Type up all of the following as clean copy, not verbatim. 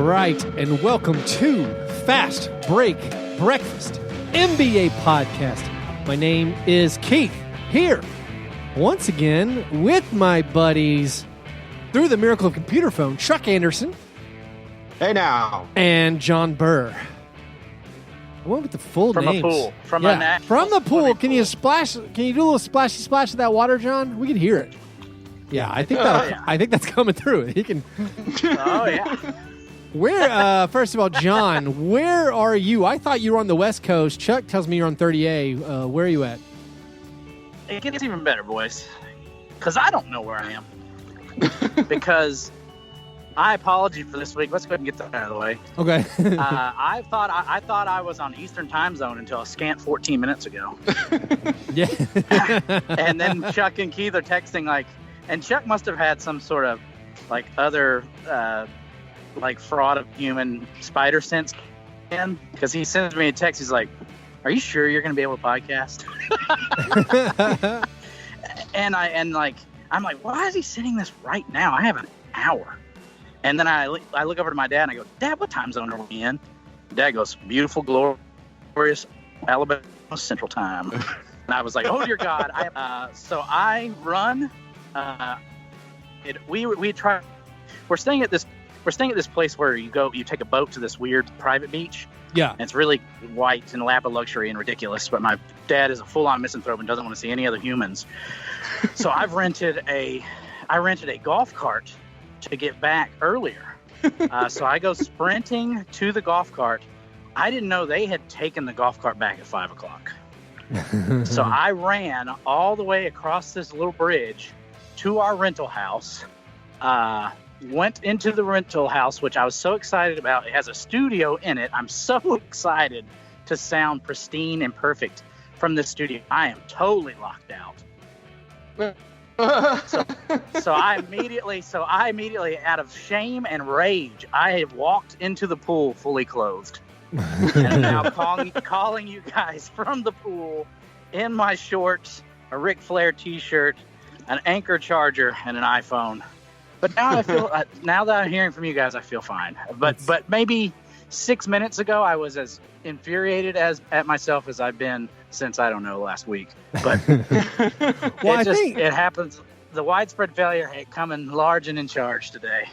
All right, and welcome to Fast Break Breakfast NBA Podcast. My name is Keith, here once again with my buddies through the miracle of computer phone, Chuck Anderson. Hey now. And John Burr. I went with the full from names. From a pool. From the pool. Can you splash? Can you do a little splashy splash of that water, John? We can hear it. Yeah, I think I think that's coming through. He can. Oh yeah. Where? First of all, John, where are you? I thought you were on the West Coast. Chuck tells me you're on 30A. Where are you at? It gets even better, boys, because I don't know where I am. Because I apologize for this week. Let's go ahead and get that out of the way. Okay. I thought I was on Eastern Time Zone until a scant 14 minutes ago. Yeah. And then Chuck and Keith are texting like, and Chuck must have had some sort of like other like fraud of human spider sense, because he sends me a text. He's like, "Are you sure you're going to be able to podcast?" and I'm like, why is he sending this right now? I have an hour. And then I look over to my dad and I go, "Dad, what time zone are we in?" Dad goes, "Beautiful, glorious Alabama Central Time." And I was like, "Oh dear God!" So I run. We try. We're staying at this place where you take a boat to this weird private beach. Yeah. And it's really white and lap of luxury and ridiculous. But my dad is a full-on misanthrope and doesn't want to see any other humans. So I rented a golf cart to get back earlier. So I go sprinting to the golf cart. I didn't know they had taken the golf cart back at 5:00. So I ran all the way across this little bridge to our rental house. Went into the rental house, which I was so excited about. It has a studio in it. I'm so excited to sound pristine and perfect from this studio. I am totally locked out. So I immediately, out of shame and rage, I have walked into the pool fully clothed. And I'm now calling you guys from the pool in my shorts, a Ric Flair t-shirt, an Anchor charger, and an iPhone. But now I feel, now that I'm hearing from you guys, I feel fine. But maybe 6 minutes ago, I was as infuriated at myself as I've been since, I don't know, last week. But it happens. The widespread failure had come in large and in charge today.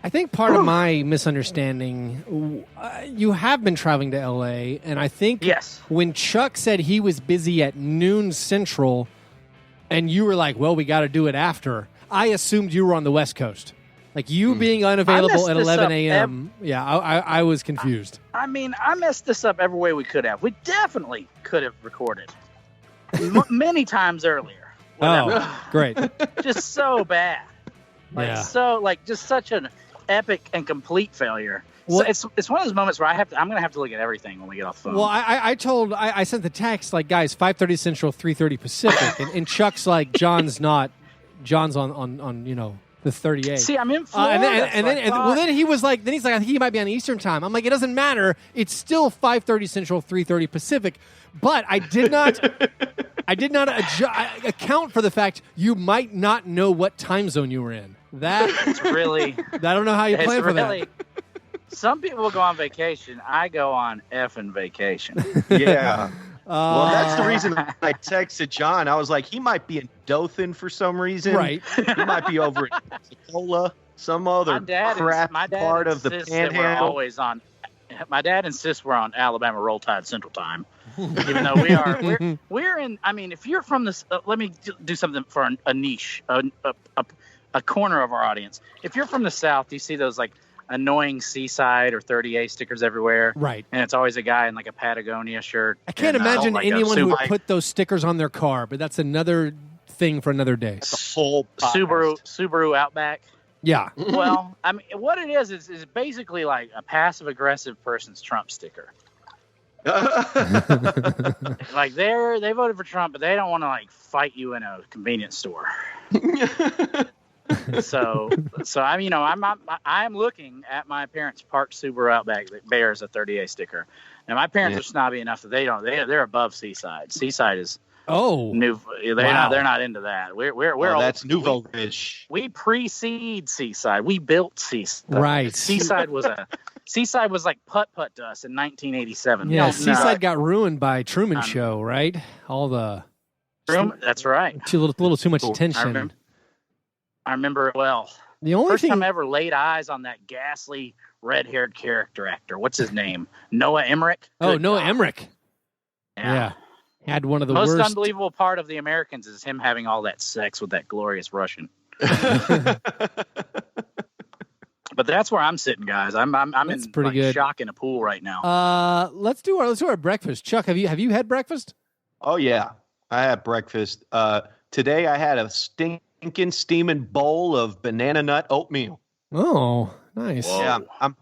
I think part of my misunderstanding, you have been traveling to L.A., and I think when Chuck said he was busy at noon Central, and you were like, well, we got to do it after, I assumed you were on the West Coast. Like, you being unavailable at 11 a.m., I was confused. I mean, I messed this up every way we could have. We definitely could have recorded many times earlier. Oh, great. Just so bad. Just such an epic and complete failure. Well, so it's one of those moments where I'm going to have to look at everything when we get off the phone. Well, I sent the text, like, guys, 5:30 Central, 3:30 Pacific, and Chuck's like, John's on the 38. See, I'm in Florida. Then he's like, I think he might be on Eastern time. I'm like, it doesn't matter. It's still 5:30 Central, 3:30 Pacific. But I did not account for the fact you might not know what time zone you were in. That's really. I don't know how you plan for that. Some people will go on vacation. I go on effing vacation. Yeah. Well, that's the reason I texted John. I was like, he might be in Dothan for some reason. Right. He might be over in Pensacola, some other crap part of the Panhandle. My dad insists we're on Alabama Roll Tide Central Time, even though we're in. I mean, if you're from this, let me do something for a niche, a corner of our audience. If you're from the South, you see those like annoying Seaside or 30A stickers everywhere. Right. And it's always a guy in like a Patagonia shirt. I can't imagine anyone who would put those stickers on their car, but that's another thing for another day. The whole Subaru Outback. Yeah. Well, I mean, what it is basically like a passive-aggressive person's Trump sticker. Like they voted for Trump, but they don't want to like fight you in a convenience store. So I'm looking at my parents' parked Subaru Outback that bears a 30A sticker. Now my parents are snobby enough that they're above Seaside. Seaside is Oh, they're not into that. We're that's nouveau riche. We precede Seaside. We built Seaside. Right. Seaside was like putt-putt to us in 1987. Yeah, Seaside got ruined by Truman Show, right? All the that's right. A little too much attention. I remember it well. The only First time I ever laid eyes on that ghastly red-haired character actor. What's his name? Noah Emmerich? Noah Emmerich. Yeah. Had one of the most worst. unbelievable part of The Americans is him having all that sex with that glorious Russian. But that's where I'm sitting, guys. I'm in good shock in a pool right now. Let's do our breakfast. Chuck, have you had breakfast? Oh yeah, I had breakfast. Today I had a stinking steaming bowl of banana nut oatmeal. Oh, nice. Whoa. Yeah, I'm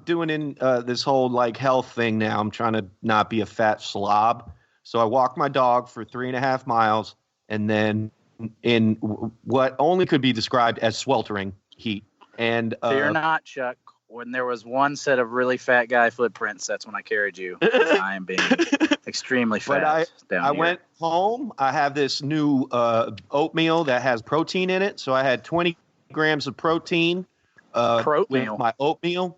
doing in this whole like health thing now. I'm trying to not be a fat slob. So I walk my dog for 3.5 miles, and then in what only could be described as sweltering heat. And fear not, Chuck. When there was one set of really fat guy footprints, that's when I carried you. I am being extremely fat. But I went home. I have this new oatmeal that has protein in it. So I had 20 grams of protein with my oatmeal,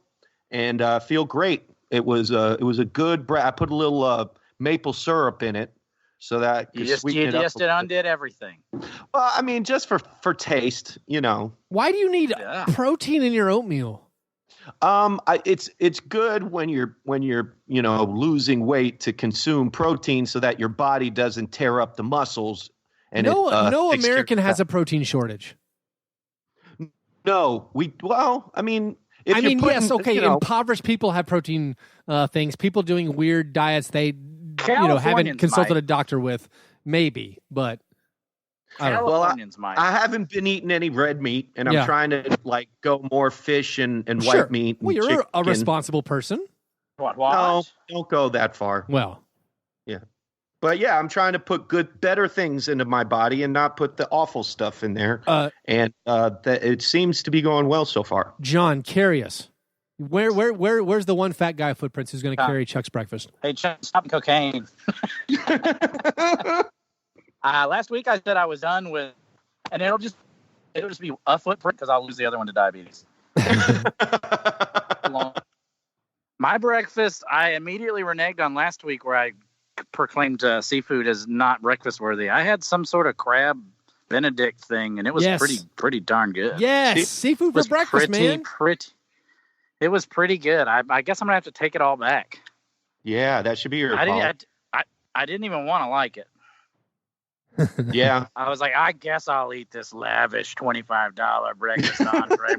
and feel great. It was a good bread. I put a little maple syrup in it, so that you just undid everything. Well, I mean, just for taste, you know. Why do you need protein in your oatmeal? It's good when you're losing weight to consume protein so that your body doesn't tear up the muscles. And no American has a protein shortage. No, yes, okay. Impoverished people have protein things. People doing weird diets they haven't consulted a doctor with, maybe, but I don't know. I haven't been eating any red meat, and I'm trying to go more fish and white meat. Well, you're chicken. A responsible person. What? No, don't go that far. Well, yeah. But yeah, I'm trying to put better things into my body and not put the awful stuff in there. It seems to be going well so far. John, carry us. Where's the one fat guy footprints who's going to carry Chuck's breakfast? Hey, Chuck, stop cocaine. Last week I said I was done with, and it'll just be a footprint because I'll lose the other one to diabetes. My breakfast, I immediately reneged on last week where I proclaimed seafood as not breakfast worthy. I had some sort of crab Benedict thing, and it was pretty darn good. Yes, seafood for breakfast, man. It was pretty good. I guess I'm gonna have to take it all back. Yeah, that should be your. I didn't even want to like it. Yeah, I was like, I guess I'll eat this lavish $25 breakfast entree.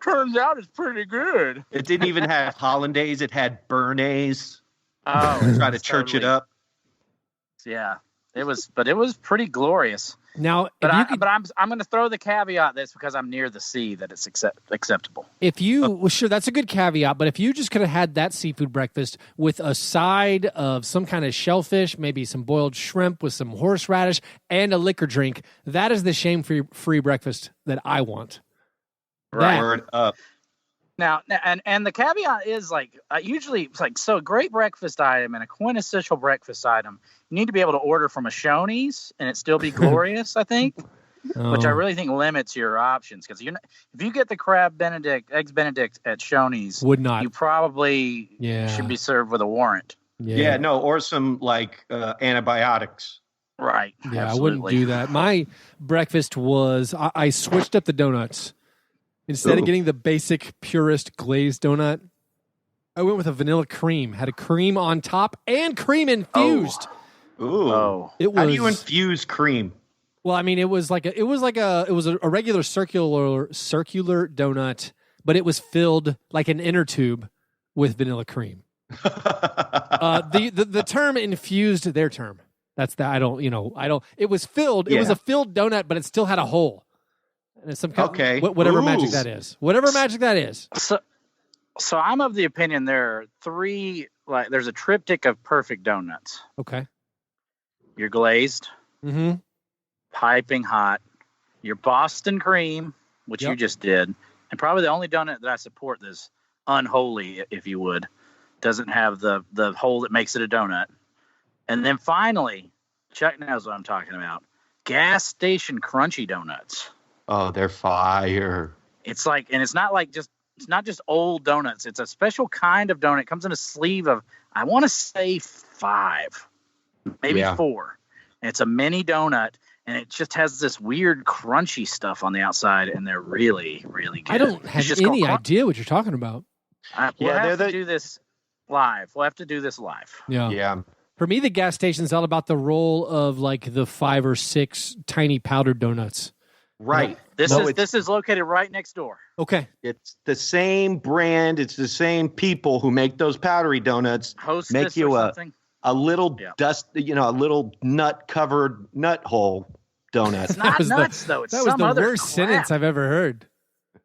Turns out it's pretty good. It didn't even have hollandaise; it had béarnaise. Oh, try to church it up. Yeah, it was pretty glorious. Now, I'm going to throw the caveat this because I'm near the sea that it's acceptable. Sure, that's a good caveat. But if you just could have had that seafood breakfast with a side of some kind of shellfish, maybe some boiled shrimp with some horseradish and a liquor drink, that is the shame-free breakfast that I want. Right. Word up. Now, and the caveat is usually it's so a great breakfast item and a quintessential breakfast item. You need to be able to order from a Shoney's and it still be glorious, I think, which I really think limits your options because if you get the eggs Benedict at Shoney's, you probably should be served with a warrant. Yeah, no, or some antibiotics. Right. Yeah, absolutely. I wouldn't do that. My breakfast was I switched up the donuts. Instead of getting the basic purist glazed donut, I went with a vanilla cream. Had a cream on top and cream infused. Ooh. How do you infuse cream? Well, I mean, it was a regular circular donut, but it was filled like an inner tube with vanilla cream. The term infused their term. That's that. It was filled. It was a filled donut, but it still had a hole. And it's some kind of, whatever magic that is. Whatever magic that is. So I'm of the opinion there are three, there's a triptych of perfect donuts. Okay. You're glazed. Mm-hmm. Piping hot. Your Boston cream, which you just did. And probably the only donut that I support that's unholy, if you would. Doesn't have the hole that makes it a donut. And then finally, Chuck knows what I'm talking about. Gas station crunchy donuts. Oh, they're fire. It's like, and it's not just old donuts. It's a special kind of donut. It comes in a sleeve of, I want to say 5, maybe 4. And it's a mini donut, and it just has this weird crunchy stuff on the outside, and they're really, really good. I don't have any idea what you're talking about. We'll have to do this live. We'll have to do this live. Yeah. For me, the gas station's all about the roll of like the 5 or 6 tiny powdered donuts. Right. This is located right next door. Okay. It's the same brand. It's the same people who make those powdery donuts. Hostess make you a little dust, a little nut covered nut hole donut. It's not nuts though. It's that was the worst crap. sentence I've ever heard.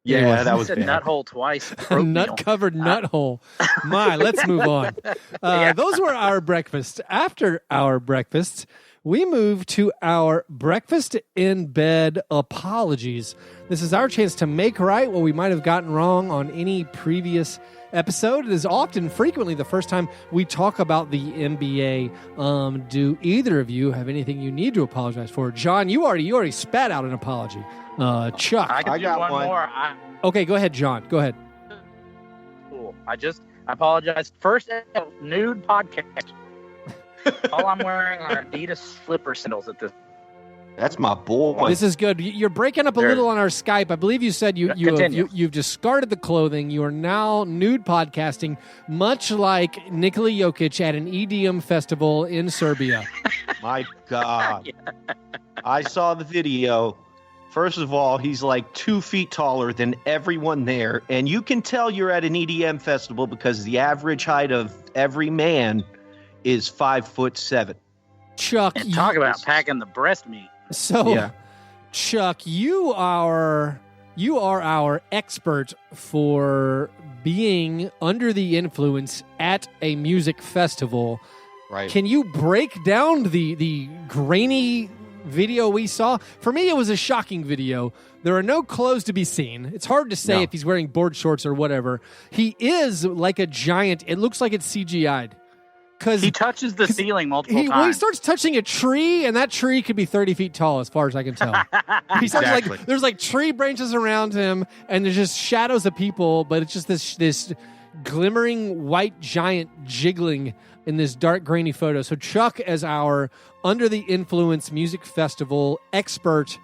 Yeah, anyway, that was said bad. Nut hole twice. Nut covered nut hole. My, let's move on. Those were our breakfasts. After our breakfasts, we move to our breakfast in bed apologies. This is our chance to make right what we might have gotten wrong on any previous episode. It is frequently the first time we talk about the NBA. Do either of you have anything you need to apologize for? John, you already spat out an apology. Chuck, I got one more. Okay, go ahead, John. Go ahead. Cool. I apologize. First nude podcast. All I'm wearing are Adidas slipper sandals at this. That's my boy. This is good. You're breaking up a little on our Skype. I believe you said you've discarded the clothing. You are now nude podcasting, much like Nikola Jokic at an EDM festival in Serbia. My God. I saw the video. First of all, he's like 2 feet taller than everyone there. And you can tell you're at an EDM festival because the average height of every man is 5'7". Chuck, and talk about packing the breast meat. So, Chuck, you are our expert for being under the influence at a music festival. Right. Can you break down the grainy video we saw? For me, it was a shocking video. There are no clothes to be seen. It's hard to say if he's wearing board shorts or whatever. He is like a giant. It looks like it's CGI'd. He touches the ceiling multiple times. Well, he starts touching a tree, and that tree could be 30 feet tall, as far as I can tell. He starts there's like tree branches around him, and there's just shadows of people, but it's just this glimmering white giant jiggling in this dark, grainy photo. So Chuck, as our Under the Influence Music Festival expert,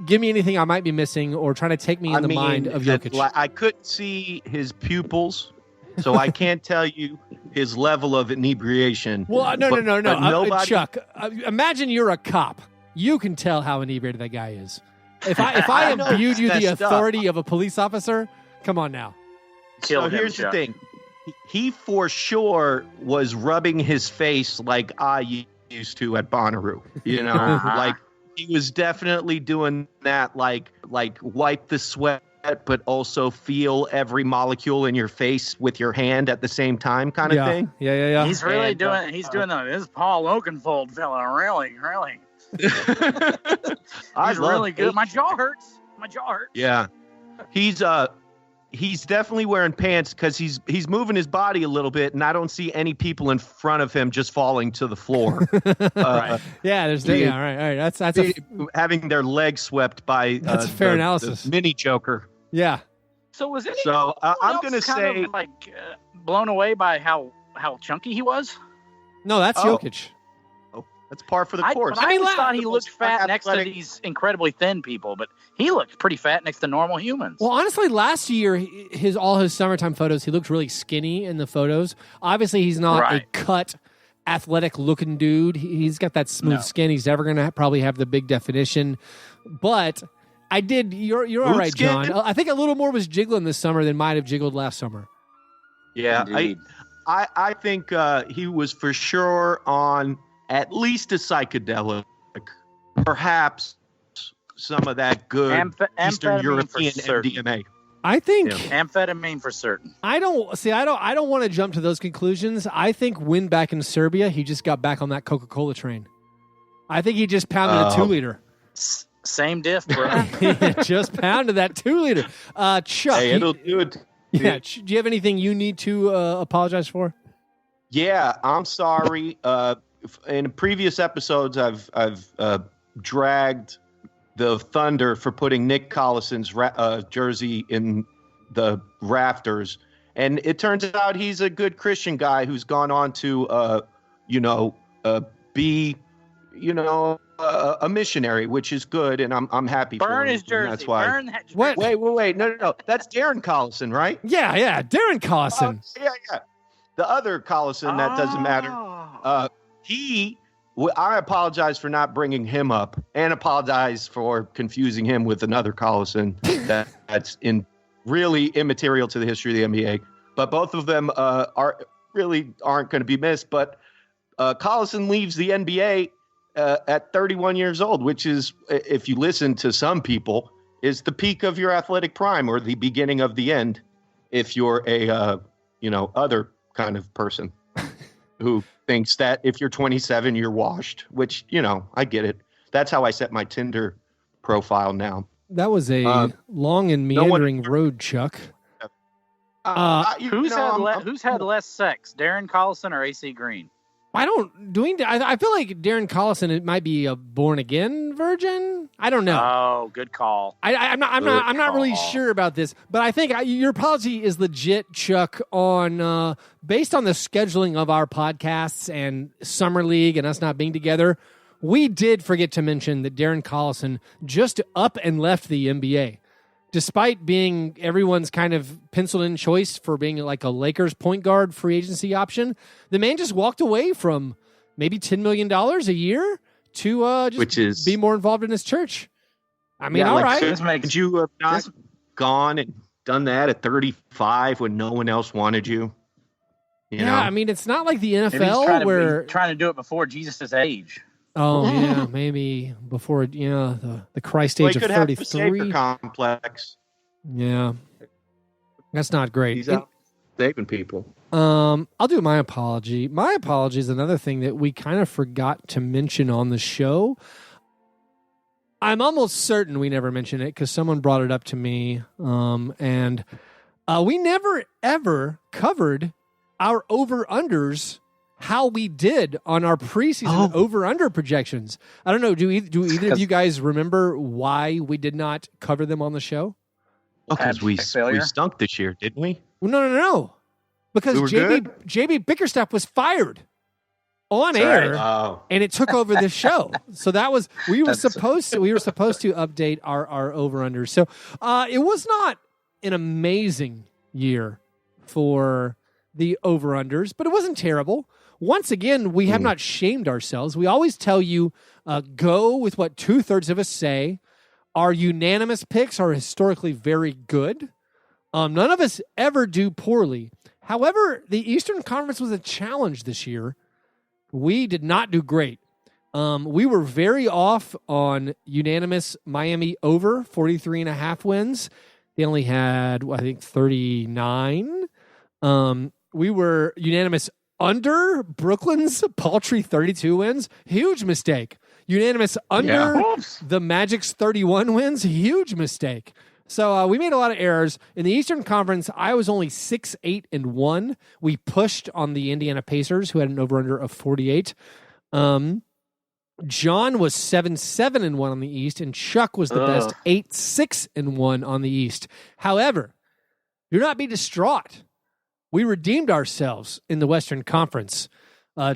give me anything I might be missing or trying to take me in the mind of Jokic. I couldn't see his pupils, so I can't tell you his level of inebriation. Well, no. Chuck, imagine you're a cop. You can tell how inebriated that guy is. If I imbued you the authority of a police officer, come on now. So here's the thing. He for sure was rubbing his face like I used to at Bonnaroo. You know, like he was definitely doing that, like wipe the sweat, but also feel every molecule in your face with your hand at the same time kind of thing. Yeah. He's really doing this is Paul Oakenfold fella, really. He's really good. My jaw hurts. Yeah. He's definitely wearing pants because he's moving his body a little bit, and I don't see any people in front of him just falling to the floor. Right. Yeah, there's all right. That's having their legs swept by that's a fair analysis. The mini Joker. Yeah. So was it? So I'm going to say, blown away by how chunky he was. No, that's Jokic. That's par for the course. I thought he looked fat next to these incredibly thin people, but he looked pretty fat next to normal humans. Well, honestly, last year, all his summertime photos, he looked really skinny in the photos. Obviously, he's not a cut, athletic-looking dude. He's got that smooth skin. He's never going to probably have the big definition. But I did. You're all right, John. I think a little more was jiggling this summer than might have jiggled last summer. Yeah, I think he was for sure on at least a psychedelic, perhaps some of that good Eastern European MDMA. I think amphetamine for certain. I don't want to jump to those conclusions. I think when back in Serbia, he just got back on that Coca-Cola train. I think he just pounded a 2-liter. Same diff, bro. He just pounded that 2-liter. Chuck, hey, it'll do it. Yeah. Do you have anything you need to apologize for? Yeah, I'm sorry. in previous episodes, I've dragged the Thunder for putting Nick Collison's jersey in the rafters, and it turns out he's a good Christian guy who's gone on to, be, a missionary, which is good, and I'm happy. Burn for his him. jersey. That's why. Burn that jersey. What? Wait. No. That's Darren Collison, right? Yeah. Darren Collison. Yeah. The other Collison, that doesn't matter. I apologize for not bringing him up, and apologize for confusing him with another Collison that's really immaterial to the history of the NBA. But both of them aren't going to be missed. But Collison leaves the NBA at 31 years old, which is, if you listen to some people, is the peak of your athletic prime or the beginning of the end. If you're a other kind of person who thinks that if you're 27, you're washed, which, I get it. That's how I set my Tinder profile now. That was a long and meandering road, Chuck. Who's had less sex, Darren Collison or AC Green? I feel like Darren Collison, it might be a born again virgin. I don't know. Oh, good call. I'm not really sure about this, but I think your apology is legit, Chuck. On based on the scheduling of our podcasts and Summer League and us not being together, we did forget to mention that Darren Collison just up and left the NBA. Despite being everyone's kind of penciled-in choice for being like a Lakers point guard free agency option, the man just walked away from maybe $10 million a year to be more involved in his church. I mean, all right. Could you have not gone and done that at 35 when no one else wanted you? You know? I mean, it's not like the NFL he's trying to do it before Jesus' age. Oh, yeah, maybe before, the Christ age of 33. Complex. Yeah. That's not great. He's out saving people. I'll do my apology. My apology is another thing that we kind of forgot to mention on the show. I'm almost certain we never mentioned it because someone brought it up to me. And we never, ever covered our over-unders, how we did on our preseason over-under projections. I don't know. Do either of you guys remember why we did not cover them on the show? Because we stunk this year, didn't we? No. Because JB Bickerstaff was fired on air, and it took over the show. So that was we were supposed to update our over-unders. So it was not an amazing year for the over-unders, but it wasn't terrible. Once again, we have not shamed ourselves. We always tell you, go with what 2/3 of us say. Our unanimous picks are historically very good. None of us ever do poorly. However, the Eastern Conference was a challenge this year. We did not do great. We were very off on unanimous Miami over 43.5 wins. They only had, I think, 39. We were unanimous under Brooklyn's paltry 32 wins. Huge mistake. Unanimous under the Magic's 31 wins. Huge mistake. So we made a lot of errors. In the Eastern Conference, I was only 6-8-1. We pushed on the Indiana Pacers, who had an over-under of 48. John was 7-7-1 on the East, and Chuck was the best 8-6-1 on the East. However, do not be distraught. We redeemed ourselves in the Western Conference.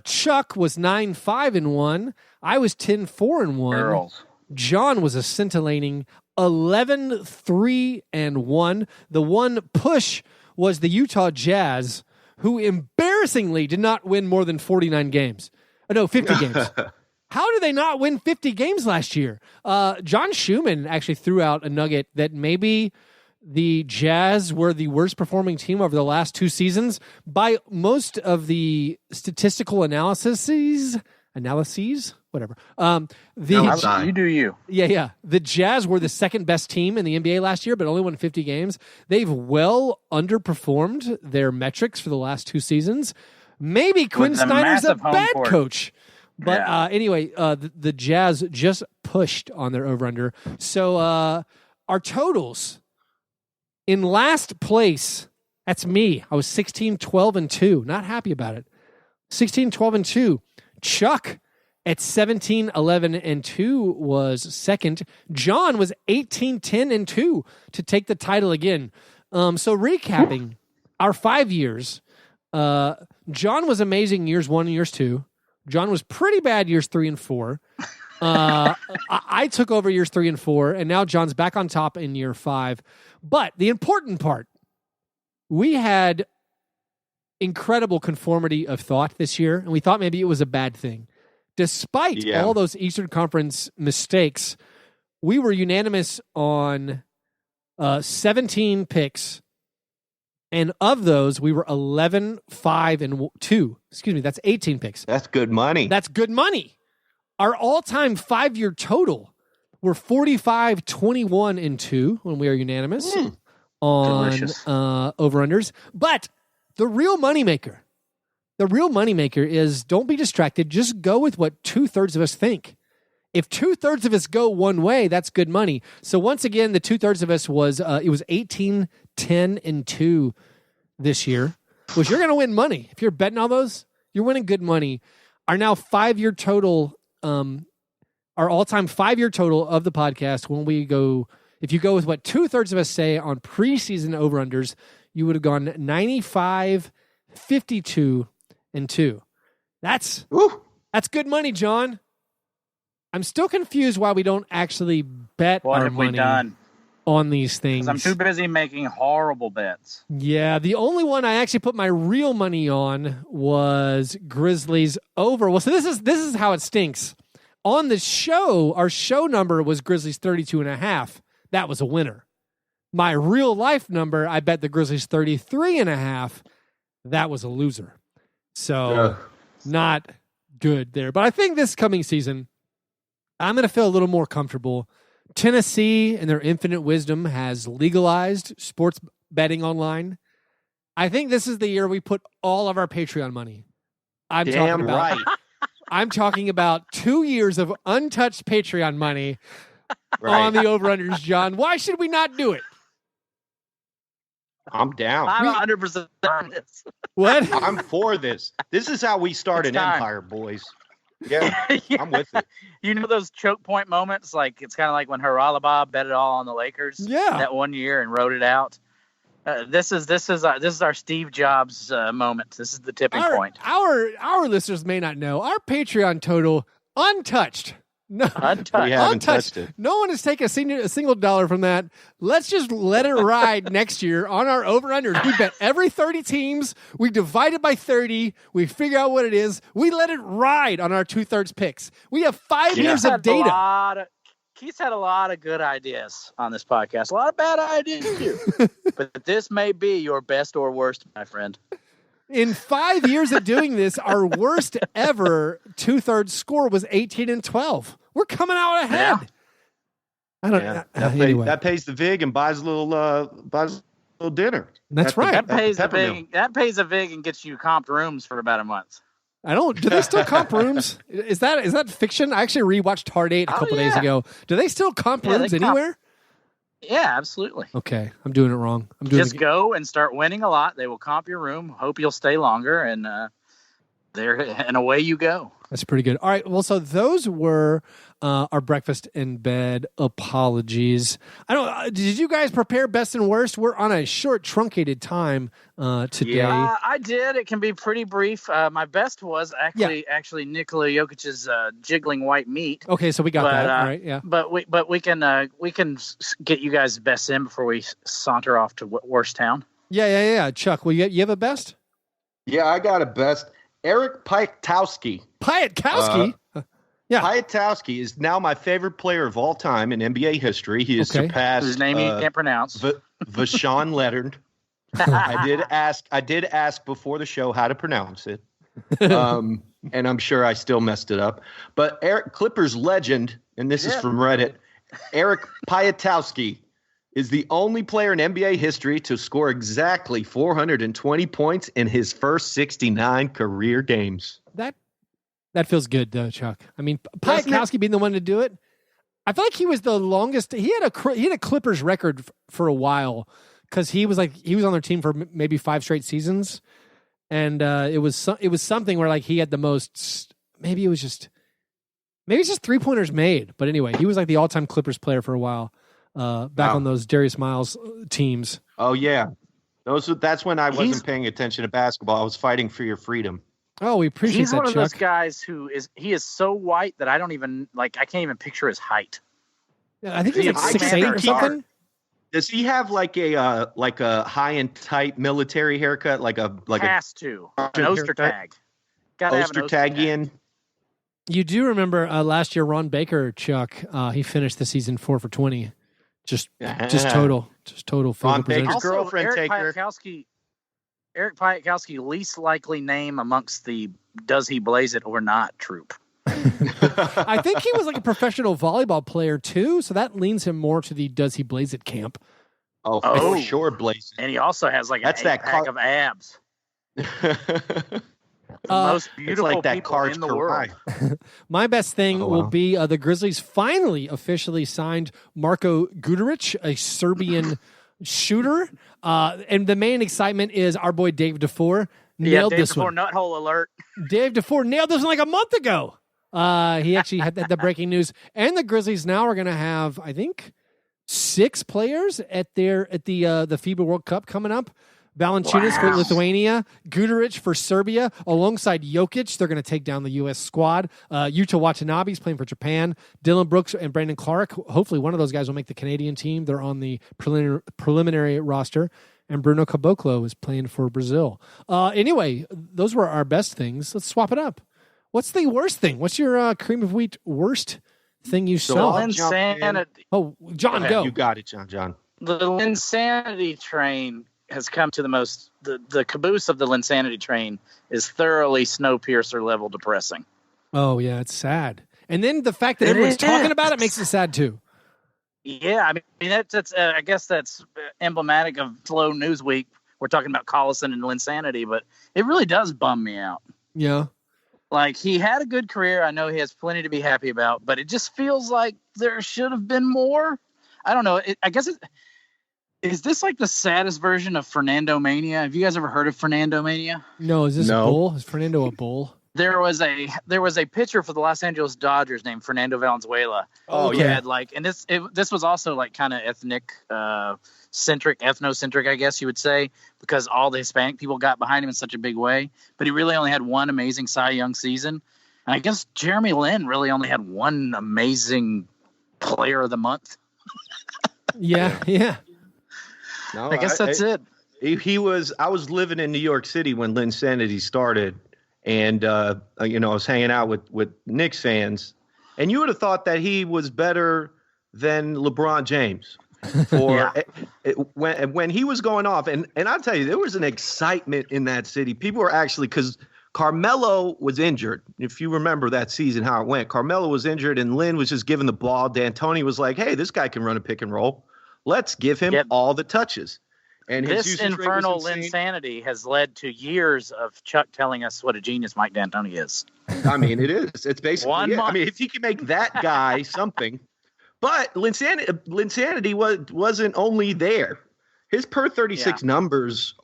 Chuck was 9-5-1. I was 10-4-1. Girls. John was a scintillating 11-3-1. The one push was the Utah Jazz, who embarrassingly did not win more than 49 games. 50 games. How did they not win 50 games last year? John Schumann actually threw out a nugget that maybe the Jazz were the worst performing team over the last 2 seasons. By most of the statistical analyses, whatever. You do you. Yeah. The Jazz were the second best team in the NBA last year, but only won 50 games. They've well underperformed their metrics for the last 2 seasons. Maybe Quinn Snyder's a bad coach. But anyway, the Jazz just pushed on their over-under. So our totals in last place, that's me. I was 16-12-2. Not happy about it. 16-12-2. Chuck at 17, 11, and 2 was second. Jon was 18, 10, and 2 to take the title again. So recapping our 5 years, Jon was amazing years 1 and years 2. Jon was pretty bad years 3 and 4. I took over years 3 and 4, and now Jon's back on top in year 5. But the important part, we had incredible conformity of thought this year, and we thought maybe it was a bad thing. Despite all those Eastern Conference mistakes, we were unanimous on 17 picks, and of those, we were 11, 5, and 2. Excuse me, that's 18 picks. That's good money. That's good money. Our all-time 5-year total were 45, 21, and 2 when we are unanimous on OverUnders. But the real moneymaker is don't be distracted. Just go with what 2/3 of us think. If 2/3 of us go one way, that's good money. So once again, the 2/3 of us was it was 18, 10, and 2 this year, which you're going to win money. If you're betting all those, you're winning good money. Our now 5-year total, our all-time 5-year total of the podcast, when we go, if you go with what 2/3 of us say on preseason over-unders, you would have gone 95, 52, and 2. That's good money, Jon. I'm still confused why we don't actually bet our money on these things. I'm too busy making horrible bets. Yeah, the only one I actually put my real money on was Grizzlies over. Well, so this is how it stinks. On the show, our show number was Grizzlies 32.5. That was a winner. My real life number, I bet the Grizzlies 33.5. That was a loser. So not good there. But I think this coming season, I'm going to feel a little more comfortable. Tennessee, in their infinite wisdom, has legalized sports betting online. I think this is the year we put all of our Patreon money. I'm talking about 2 years of untouched Patreon money on the over-unders, Jon. Why should we not do it? I'm down. I'm 100% on this. What? I'm for this. This is how we start an empire, boys. Yeah, I'm with it. You know those choke point moments? Like it's kind of like when Haralabob bet it all on the Lakers that one year and wrote it out. This is our Steve Jobs moment. This is the tipping point. Our listeners may not know our Patreon total untouched. No, we haven't touched it. No one has taken a single dollar from that. Let's just let it ride next year on our over-unders. We bet every 30 teams. We divide it by 30. We figure out what it is. We let it ride on our 2/3 picks. We have 5 years of data. Keith's had a lot of good ideas on this podcast. A lot of bad ideas too. But this may be your best or worst, my friend. In 5 years of doing this, our worst ever 2/3 score was 18 and 12. We're coming out ahead. Yeah. I don't. Anyway. That pays the vig and buys a little dinner. That's right. That pays a vig and gets you comped rooms for about a month. I don't. Do they still comp rooms? Is that fiction? I actually rewatched Hard 8 a couple days ago. Do they still comp rooms anywhere? Yeah, absolutely. Okay, I'm doing it wrong. Go and start winning a lot. They will comp your room. Hope you'll stay longer, and away you go. That's pretty good. All right. Well, so those were our breakfast in bed apologies. I don't. Did you guys prepare best and worst? We're on a short, truncated time today. Yeah, I did. It can be pretty brief. My best was actually Nikola Jokic's jiggling white meat. Okay, so we got that. All right. Yeah. But we can get you guys best in before we saunter off to worst town. Yeah. Chuck, well, you have a best? Yeah, I got a best. Eric Piatkowski. Piatkowski? Yeah. Piatkowski is now my favorite player of all time in NBA history. He has surpassed his name he can't pronounce. Vashawn Leonard. I did ask before the show how to pronounce it. And I'm sure I still messed it up. But Clippers legend, and this is from Reddit, Eric Piatkowski is the only player in NBA history to score exactly 420 points in his first 69 career games. That feels good, though, Chuck. I mean, Piatkowski being the one to do it, I feel like he was the longest. He had a Clippers record for a while because he was on their team for maybe 5 straight seasons, and it was something where like he had the most maybe it's just 3-pointers made. But anyway, he was like the all-time Clippers player for a while, back on those Darius Miles teams. Oh yeah, that's when I wasn't paying attention to basketball. I was fighting for your freedom. Oh, we appreciate that, He's one of Chuck. those guys he is so white that I can't even picture his height. Yeah, I think he's like 6'8" or something. Does he have like a high and tight military haircut, like an Oster tag? Got to have an Oster tag. You do remember last year, Ron Baker, Chuck? He finished the season 4 for 20, just total. Ron Baker's girlfriend Eric Piatkowski, least likely name amongst the "Does he blaze it or not" troop. I think he was like a professional volleyball player too, so that leans him more to the "Does he blaze it" camp. Oh, for sure, blaze it. And he also has like pack of abs. Most beautiful like that people in the world. My best thing will be the Grizzlies finally officially signed Marko Guduric, a Serbian shooter. And the main excitement is our boy Dave DeFore nailed this one. Nut hole alert. Dave DeFore nailed this one like a month ago. He actually had the breaking news. And the Grizzlies now are going to have, I think, 6 players at the FIBA World Cup coming up. Valanciunas for Lithuania, Guduric for Serbia, alongside Jokic. They're going to take down the U.S. squad. Yuta Watanabe's playing for Japan. Dylan Brooks and Brandon Clark. Hopefully one of those guys will make the Canadian team. They're on the preliminary roster. And Bruno Caboclo is playing for Brazil. Anyway, those were our best things. Let's swap it up. What's the worst thing? What's your cream of wheat worst thing you saw? Linsanity. Oh, John, go. You got it, John. The Linsanity Train has come to the caboose of the Linsanity Train is thoroughly Snowpiercer level depressing. Oh yeah, it's sad. And then the fact that everyone's talking about it makes it sad too. Yeah, I mean that's I guess that's emblematic of slow news week. We're talking about Collison and Linsanity, but it really does bum me out. Yeah. Like, he had a good career. I know he has plenty to be happy about, but it just feels like there should have been more. I don't know. Is this like the saddest version of Fernando Mania? Have you guys ever heard of Fernando Mania? No. Is this a bull? Is Fernando a bull? There was a pitcher for the Los Angeles Dodgers named Fernando Valenzuela. Oh yeah. And this was also like kind of ethnocentric, I guess you would say, because all the Hispanic people got behind him in such a big way. But he really only had one amazing Cy Young season. And I guess Jeremy Lin really only had one amazing Player of the Month. Yeah. No, I guess that's it. I was living in New York City when Linsanity started, and I was hanging out with Knicks fans, and you would have thought that he was better than LeBron James. When he was going off, and I'll tell you, there was an excitement in that city. People were actually, because Carmelo was injured. If you remember that season, how it went, Carmelo was injured, and Lin was just giving the ball. D'Antoni was like, "Hey, this guy can run a pick and roll. Let's give him all the touches." And this infernal Linsanity has led to years of Chuck telling us what a genius Mike D'Antoni is. I mean, it is. It's basically I mean, if he can make that guy something. But Linsanity wasn't only there. His per 36 numbers,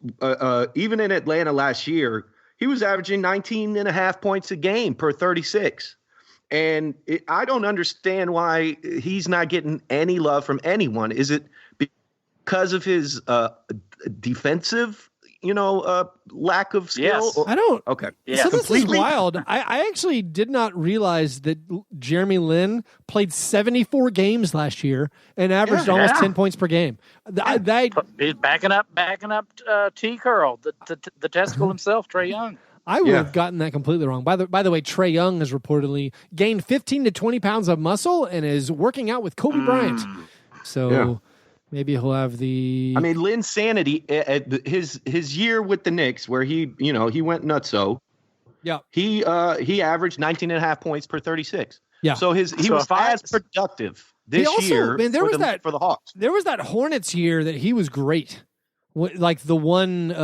even in Atlanta last year, he was averaging 19.5 points a game per 36. And I don't understand why he's not getting any love from anyone. Is it because of his defensive, lack of skill? Yes. I don't. Okay. Yeah. So this is wild. I actually did not realize that Jeremy Lin played 74 games last year and averaged almost 10 points per game. He's backing up T. Curl, the testicle himself, Trae Young. I would have gotten that completely wrong. By the way, Trae Young has reportedly gained 15 to 20 pounds of muscle and is working out with Kobe Bryant. So maybe he'll have the. I mean, Linsanity, his year with the Knicks, where he went nutso. Yeah. He averaged 19.5 points per 36. Yeah. So he was as productive this year for the Hawks. There was that Hornets year that he was great. Like the one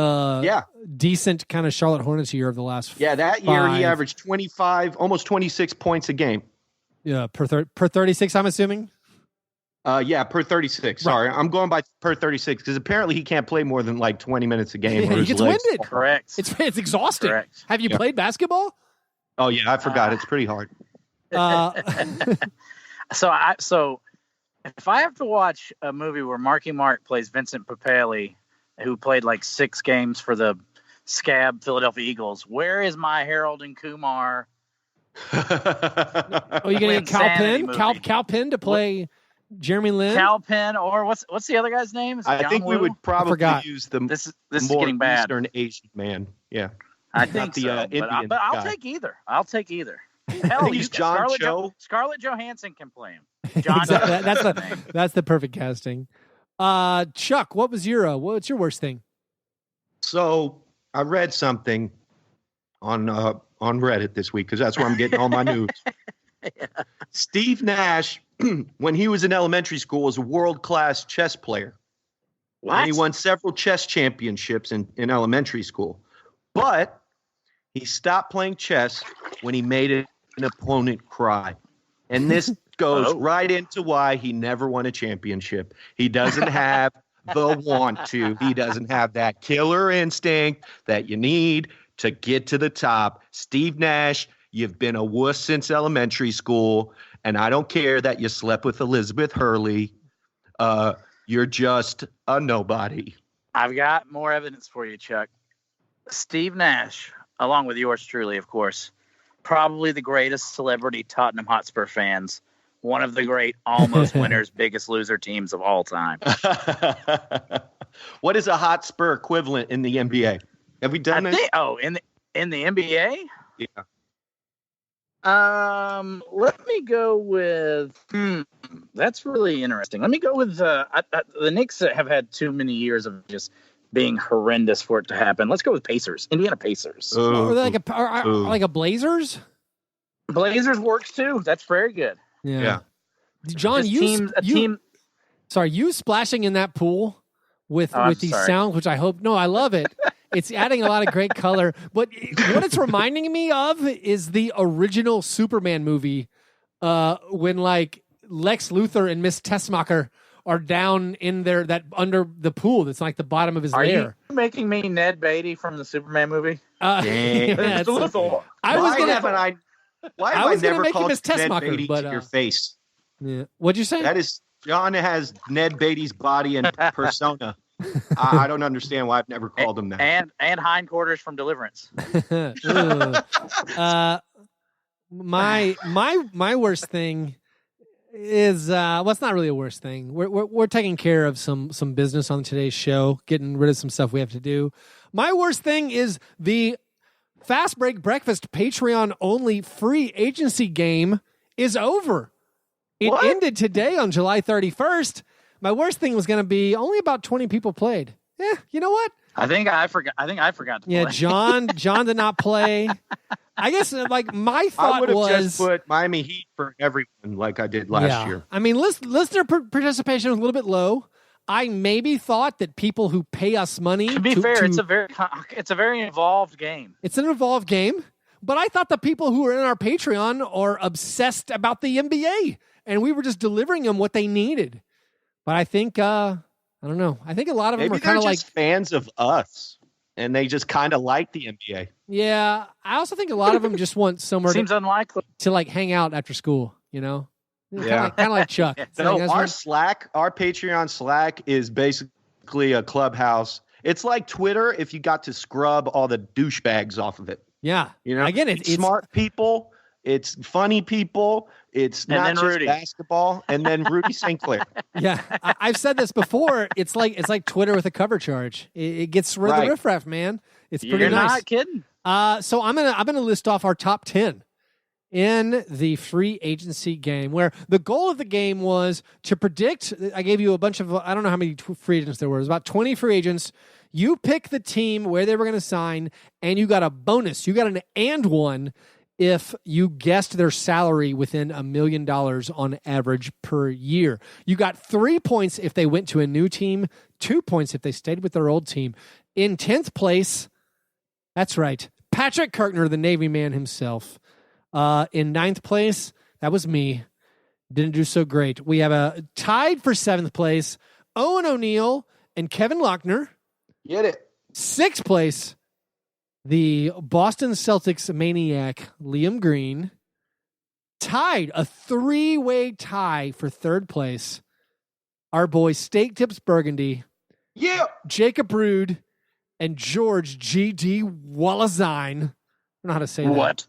decent kind of Charlotte Hornets year of the last that year he averaged 25, almost 26 points a game. Yeah, per 36, I'm assuming? Per 36. Sorry, I'm going by per 36 because apparently he can't play more than like 20 minutes a game. Yeah, he gets winded. Correct. It's exhausting. Correct. Have you played basketball? Oh yeah, I forgot. It's pretty hard. So if I have to watch a movie where Marky Mark plays Vincent Papale, who played like 6 games for the Scab Philadelphia Eagles, where is my Harold and Kumar? Oh, you gonna get Cal Penn to play Jeremy Lin? Cal Penn, or what's the other guy's name? I think we would probably use the this is getting bad. Eastern Asian man. Yeah, I think so. But I'll take either. Hell, use John Cho. Scarlett Johansson can play him. That's the perfect casting. Chuck, what's your worst thing? So I read something on Reddit this week because that's where I'm getting all my news. Yeah. Steve Nash, when he was in elementary school, was a world-class chess player. What? And he won several chess championships in elementary school. But he stopped playing chess when he made an opponent cry. And this goes right into why he never won a championship. He doesn't have the want to. He doesn't have that killer instinct that you need to get to the top. Steve Nash, you've been a wuss since elementary school, and I don't care that you slept with Elizabeth Hurley. You're just a nobody. I've got more evidence for you, Chuck. Steve Nash, along with yours truly, of course, probably the greatest celebrity Tottenham Hotspur fans, one of the great almost winners, biggest loser teams of all time. What is a Hotspur equivalent in the NBA? Have we done it? In the NBA? Yeah. Let me go with. That's really interesting. Let me go with the Knicks have had too many years of just being horrendous for it to happen. Let's go with Pacers. Indiana Pacers. Are they like a Blazers? Blazers works too. That's very good. Yeah. John, you splashing in that pool with these sounds, which I hope. No, I love it. It's adding a lot of great color. But what it's reminding me of is the original Superman movie when like Lex Luthor and Miss Tessmacher are down in there under the pool. That's like the bottom of his lair. Are you making me Ned Beatty from the Superman movie? Why have I never called Ned Beatty to your face? Yeah. What'd you say? That is, John has Ned Beatty's body and persona. I don't understand why I've never called him that. And hindquarters from Deliverance. My worst thing is it's not really a worst thing. We're taking care of some business on today's show, getting rid of some stuff we have to do. My worst thing is the Fast Break Breakfast Patreon only free agency game is over. It ended today on July 31st. My worst thing was going to be only about 20 people played. You know what? I think I forgot to play. Yeah, John did not play. I guess like my thought I would have was just put Miami Heat for everyone like I did last year. I mean, listener participation was a little bit low. I maybe thought that people who pay us money. To be fair, it's a very involved game. It's an involved game, but I thought the people who are in our Patreon are obsessed about the NBA, and we were just delivering them what they needed. But I think I don't know. I think a lot of them are kind of like fans of us, and they just kind of like the NBA. Yeah, I also think a lot of them just want somewhere unlikely to like hang out after school. You know, kind of like Chuck. So our Patreon Slack is basically a clubhouse. It's like Twitter if you got to scrub all the douchebags off of it. Yeah, you know, again, it's smart people. It's funny people. It's not just Rudy. basketball. And then Rudy St. Clair. Yeah, I've said this before. It's like Twitter with a cover charge. It gets rid of the riffraff, man. It's pretty nice. You're not kidding. So I'm gonna list off our top 10 in the free agency game, where the goal of the game was to predict. I gave you a bunch of, I don't know how many free agents there were. It was about 20 free agents. You pick the team where they were going to sign, and you got a bonus. You got an and one if you guessed their salary within $1 million on average per year. You got 3 points if they went to a new team, 2 points if they stayed with their old team. In 10th place, that's right, Patrick Kirkner, the Navy man himself. In 9th place, that was me. Didn't do so great. We have a tied for 7th place, Owen O'Neal and Kevin Lochner. Get it. 6th place, the Boston Celtics maniac Liam Green tied a 3-way tie for third place. Our boy Steak Tips Burgundy, Jacob Rude, and George G.D. Wallazine. I don't know how to say that.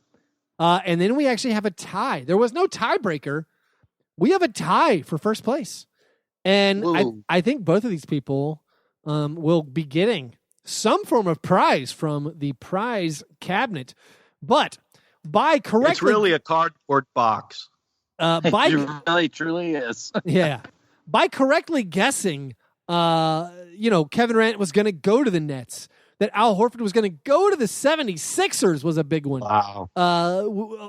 And then we actually have a tie. There was no tiebreaker. We have a tie for first place. And I think both of these people will be getting some form of prize from the prize cabinet. But by correctly... It's really a cardboard box. It really, truly is. Yeah. By correctly guessing, Kevin Durant was going to go to the Nets, that Al Horford was going to go to the 76ers was a big one. Wow. I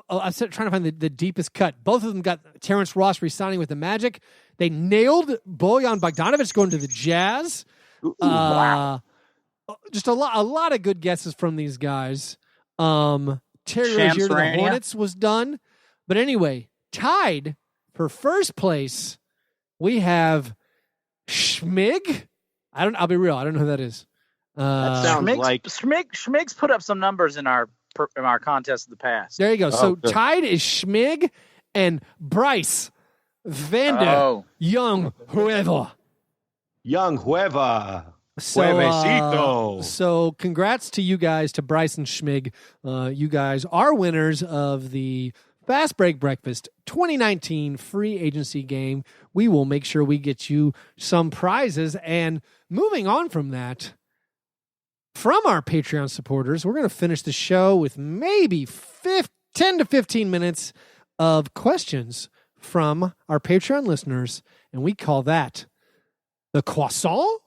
was trying to find the deepest cut. Both of them got Terrence Ross re-signing with the Magic. They nailed Bojan Bogdanovic going to the Jazz. Wow. Just a lot of good guesses from these guys. Terry Rozier to the Hornets was done. But anyway, tied for first place, we have Schmig. I'll be real. I don't know who that is. That sounds like Schmig's put up some numbers in our contest in the past. There you go. So tied is Schmig and Bryce Vander Young Hueva. So congrats to you guys, to Bryce and Schmig. You guys are winners of the Fast Break Breakfast 2019 free agency game. We will make sure we get you some prizes. And moving on from that, from our Patreon supporters, we're going to finish the show with maybe 10 to 15 minutes of questions from our Patreon listeners, and we call that the Croissant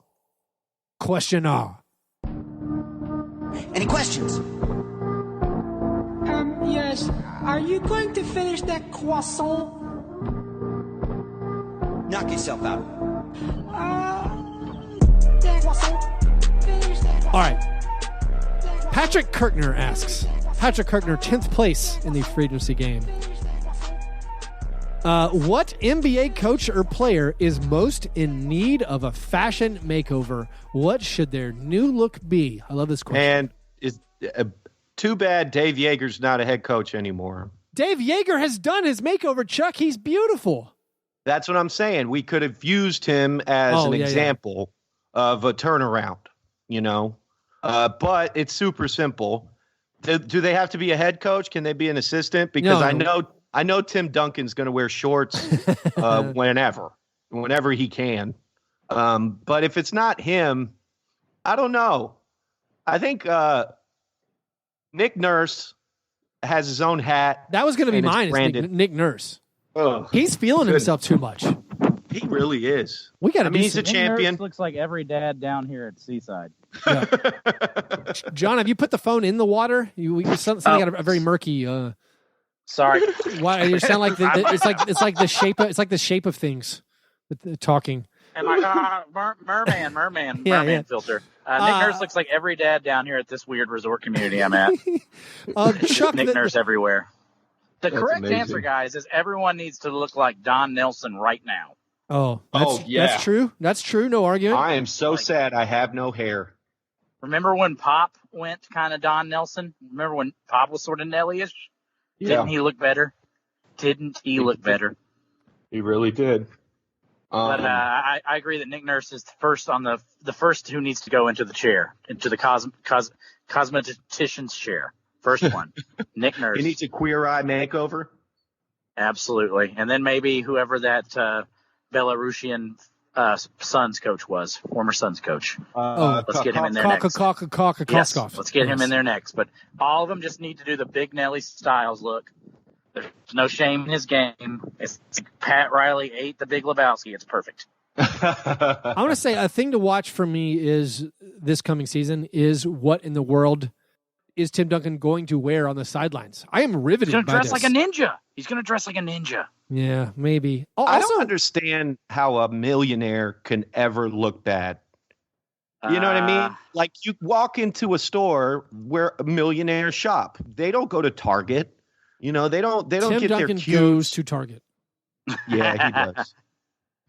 Questionnaire. Any questions? Yes. Are you going to finish that croissant? Knock yourself out. That croissant. Finish that croissant. All right. Patrick Kirkner asks. Patrick Kirkner, 10th place in the free agency game. What NBA coach or player is most in need of a fashion makeover? What should their new look be? I love this question. And it's too bad Dave Yeager's not a head coach anymore. Dave Yeager has done his makeover, Chuck. He's beautiful. That's what I'm saying. We could have used him as an example of a turnaround, but it's super simple. Do they have to be a head coach? Can they be an assistant? Because I know Tim Duncan's going to wear shorts whenever he can. But if it's not him, I don't know. I think Nick Nurse has his own hat. That was going to be mine. Nick Nurse. He's feeling himself too much. He really is. We got to be. He's a champion. Nurse looks like every dad down here at Seaside. Yeah. John, have you put the phone in the water? Something got a very murky. Sorry. Why you sound like it's like the shape of things. Talking. And merman filter. Nick Nurse looks like every dad down here at this weird resort community I'm at. Chuck, Nick Nurse everywhere. The correct answer, guys, is everyone needs to look like Don Nelson right now. That's true. That's true. No argument. I am so sad I have no hair. Remember when Pop went kind of Don Nelson? Remember when Pop was sort of Nelly-ish? Yeah. Didn't he look better? He really did. But I agree that Nick Nurse is the first who needs to go into the chair, into the cosmetician's chair. First one, Nick Nurse. He needs a Queer Eye makeover. Absolutely, and then maybe whoever that Belarusian Suns coach was, former Suns coach. Let's get him in there next. Yes, let's get him in there next. But all of them just need to do the big Nelly Styles look. There's no shame in his game. It's like Pat Riley ate the Big Lebowski. It's perfect. I want to say a thing to watch for me is this coming season is what in the world is Tim Duncan going to wear on the sidelines? I am riveted by this. He's going to dress like a ninja. He's going to dress like a ninja. Yeah, maybe. I don't understand how a millionaire can ever look bad. You know what I mean? Like you walk into a store where a millionaire shop. They don't go to Target. They don't Tim get Duncan their cues. Goes to Target. Yeah, he does.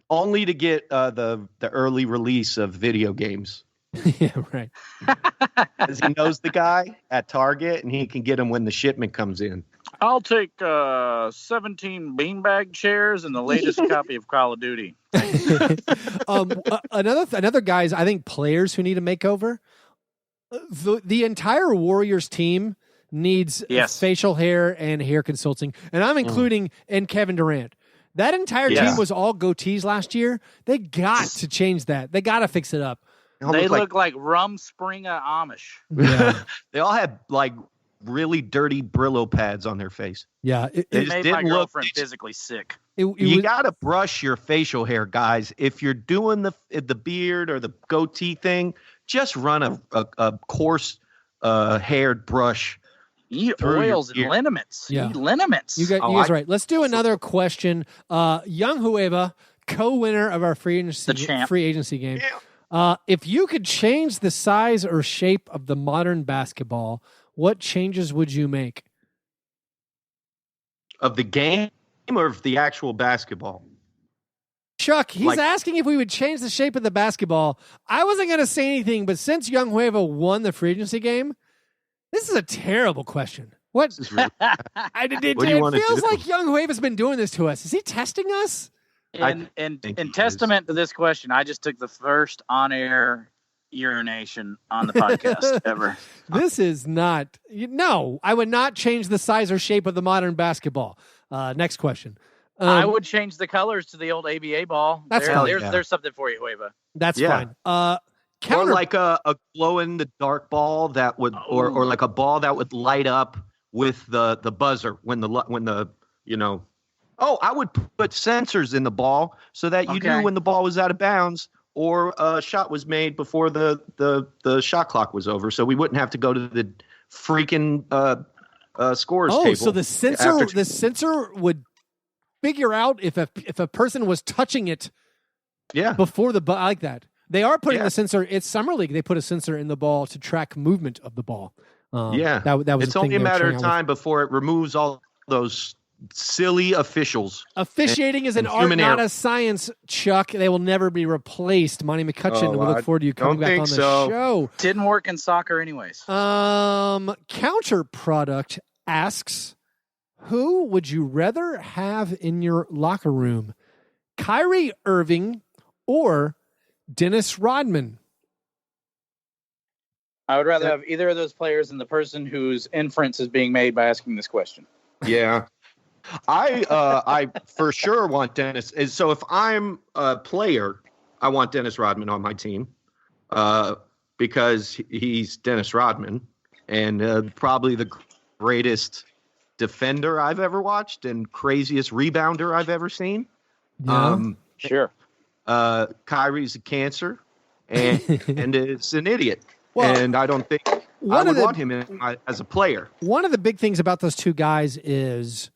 Only to get the early release of video games. Yeah, right. Because he knows the guy at Target, and he can get him when the shipment comes in. I'll take 17 beanbag chairs and the latest copy of Call of Duty. Another guys, I think players who need a makeover. The entire Warriors team needs facial hair and hair consulting, and I'm including and Kevin Durant. That entire team was all goatees last year. They got to change that. They got to fix it up. They look like Rumspringa Amish. Yeah. They all had like really dirty Brillo pads on their face. Yeah, it made my girlfriend physically sick. You got to brush your facial hair, guys. If you're doing the beard or the goatee thing, just run a coarse haired brush. Eat oils and liniments. Yeah. Eat liniments. You guys are right. Let's do another question. Young Hueva, co-winner of our free agency game. Yeah. If you could change the size or shape of the modern basketball, what changes would you make? Of the game or of the actual basketball? Chuck, he's asking if we would change the shape of the basketball. I wasn't going to say anything, but since Young Hueva won the free agency game, this is a terrible question. What? Really, it feels like Young Hueva's been doing this to us. Is he testing us? In testament to this question, I just took the first on-air urination on the podcast ever. This is not... No, I would not change the size or shape of the modern basketball. Next question. I would change the colors to the old ABA ball. There's something for you, Hueva. That's fine. Or like a glow-in-the-dark ball that would, or like a ball that would light up with the buzzer when the I would put sensors in the ball so that you knew when the ball was out of bounds or a shot was made before the shot clock was over, so we wouldn't have to go to the freaking scores table. Oh, so the sensor would figure out if a person was touching it. Yeah. Before I like that. They are putting the sensor. It's Summer League. They put a sensor in the ball to track movement of the ball. That was. It's only a matter of time before it removes all those silly officials. Officiating is an art, not a science, Chuck. They will never be replaced. Monty McCutcheon, we look forward to you coming back on the show. Didn't work in soccer anyways. Counter Product asks, who would you rather have in your locker room? Kyrie Irving or Dennis Rodman? I would rather have either of those players than the person whose inference is being made by asking this question. Yeah. I for sure want Dennis. So if I'm a player, I want Dennis Rodman on my team because he's Dennis Rodman and probably the greatest defender I've ever watched and craziest rebounder I've ever seen. Yeah. Sure. Kyrie's a cancer and is an idiot. Well, and I don't think I would want him as a player. One of the big things about those two guys is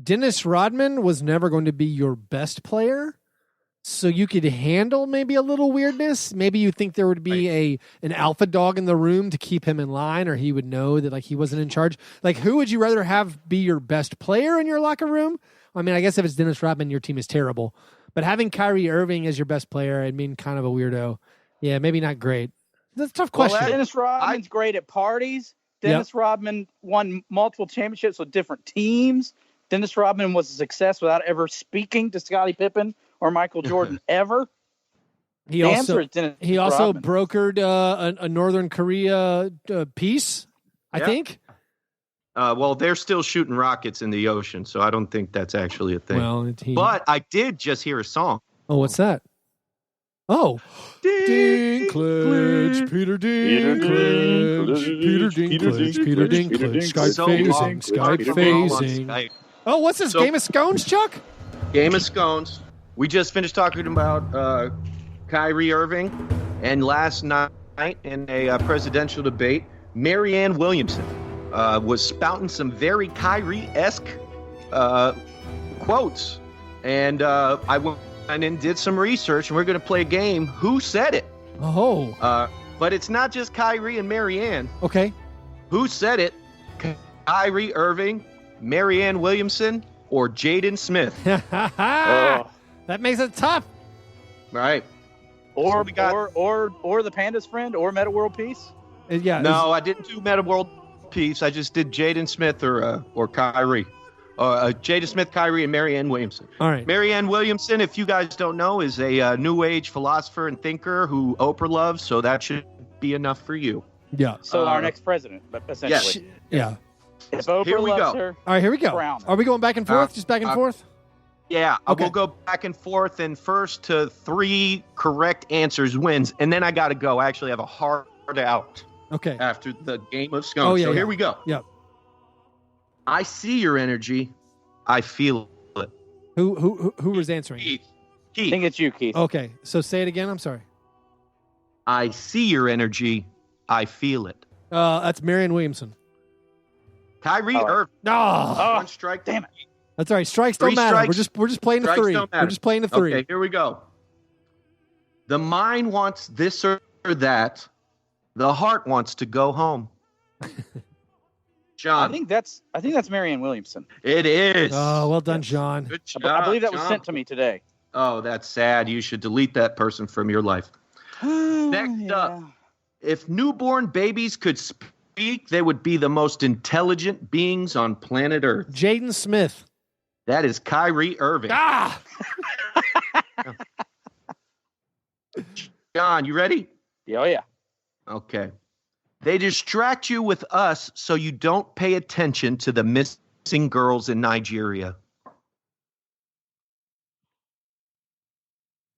Dennis Rodman was never going to be your best player. So you could handle maybe a little weirdness. Maybe you think there would be an alpha dog in the room to keep him in line, or he would know that he wasn't in charge. Who would you rather have be your best player in your locker room? I mean, I guess if it's Dennis Rodman, your team is terrible. But having Kyrie Irving as your best player, I'd mean kind of a weirdo. Yeah, maybe not great. That's a tough question. Well, Dennis Rodman's great at parties. Dennis Rodman won multiple championships with different teams. Dennis Rodman was a success without ever speaking to Scottie Pippen or Michael Jordan ever. He also brokered a Northern Korea peace, I think. Well, they're still shooting rockets in the ocean, so I don't think that's actually a thing. Well, but I did just hear a song. Oh, what's that? Oh, Dinklage, Peter Dinklage, Peter Dinklage, Skype phasing. Oh, what's this, Game of Scones, Chuck? Game of Scones. We just finished talking about Kyrie Irving, and last night in a presidential debate, Marianne Williamson was spouting some very Kyrie-esque quotes, and I went and did some research, and we're going to play a game. Who said it? Oh. But it's not just Kyrie and Marianne. Okay. Who said it? Kyrie Irving, Marianne Williamson, or Jaden Smith? That makes it tough. Right. Or the Panda's friend, or Meta World Peace. Yeah. No, I didn't do Meta World Peace. I just did Jaden Smith or Kyrie. Jaden Smith, Kyrie, and Marianne Williamson. All right. Marianne Williamson, if you guys don't know, is a new age philosopher and thinker who Oprah loves, so that should be enough for you. Yeah. So our next president, essentially. Yeah. If Oprah Here we loves go. her, all right, here we go. Are we going back and forth? Just back and forth? Yeah, Okay. we'll go back and forth, and first to 3 correct answers wins, and then I got to go. I actually have a hard out. Okay. After the game of scones. Here we go. Yep. I see your energy. I feel it. Who was answering? Keith. I think it's you, Keith. Okay. So say it again. I'm sorry. I see your energy. I feel it. That's Marianne Williamson. Kyrie Irving. No. One strike. Damn it. That's all right. Strikes don't matter. Strikes. We're just playing the 3. We're just playing the 3. Okay, here we go. The mind wants this or that. The heart wants to go home. John. I think that's Marianne Williamson. It is. Oh, well done, John. Good job, I believe that was John. sent to me today. Oh, that's sad. You should delete that person from your life. Next up, if newborn babies could speak, they would be the most intelligent beings on planet Earth. Jaden Smith. That is Kyrie Irving. Ah! John, you ready? Oh, yeah. Okay. They distract you with us so you don't pay attention to the missing girls in Nigeria.